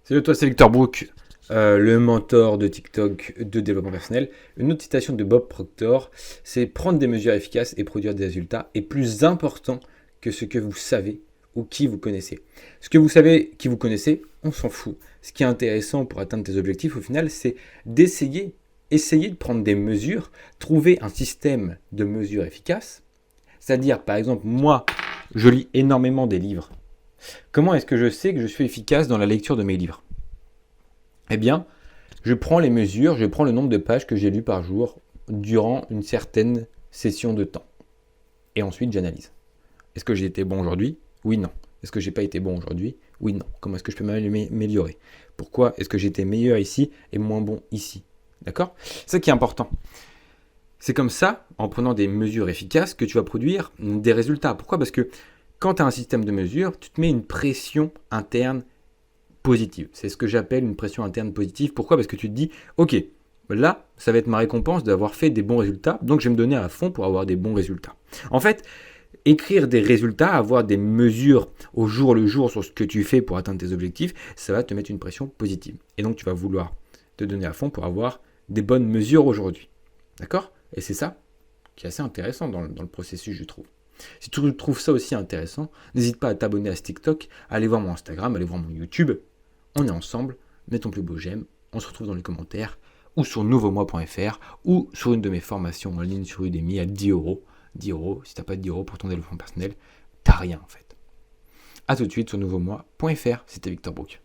Salut à toi, c'est Victor Brook, le mentor de TikTok de développement personnel. Une autre citation de Bob Proctor, c'est prendre des mesures efficaces et produire des résultats est plus important que ce que vous savez ou qui vous connaissez. Ce que vous savez, qui vous connaissez, on s'en fout. Ce qui est intéressant pour atteindre tes objectifs au final, c'est essayer de prendre des mesures, trouver un système de mesures efficaces. C'est-à-dire, par exemple, moi, je lis énormément des livres. Comment est-ce que je sais que je suis efficace dans la lecture de mes livres? Eh bien, je prends les mesures, je prends le nombre de pages que j'ai lues par jour durant une certaine session de temps. Et ensuite, j'analyse. Est-ce que j'ai été bon aujourd'hui? Oui, non. Est-ce que j'ai pas été bon aujourd'hui? Oui, non. Comment est-ce que je peux m'améliorer? Pourquoi est-ce que j'ai été meilleur ici et moins bon ici? D'accord? C'est ça qui est important. C'est comme ça, en prenant des mesures efficaces, que tu vas produire des résultats. Pourquoi? Parce que quand tu as un système de mesure, tu te mets une pression interne positive. C'est ce que j'appelle une pression interne positive. Pourquoi? Parce que tu te dis, ok, là, ça va être ma récompense d'avoir fait des bons résultats, donc je vais me donner à fond pour avoir des bons résultats. En fait, écrire des résultats, avoir des mesures au jour le jour sur ce que tu fais pour atteindre tes objectifs, ça va te mettre une pression positive. Et donc tu vas vouloir te donner à fond pour avoir des bonnes mesures aujourd'hui. D'accord? Et c'est ça qui est assez intéressant dans le processus, je trouve. Si tu trouves ça aussi intéressant, n'hésite pas à t'abonner à ce TikTok, à aller voir mon Instagram, à aller voir mon YouTube. On est ensemble, mets ton plus beau j'aime, on se retrouve dans les commentaires, ou sur nouveaumois.fr, ou sur une de mes formations en ligne sur Udemy à 10 euros. 10 euros, si t'as pas de 10 euros pour ton développement personnel, t'as rien en fait. A tout de suite sur nouveaumois.fr, c'était Victor Brook.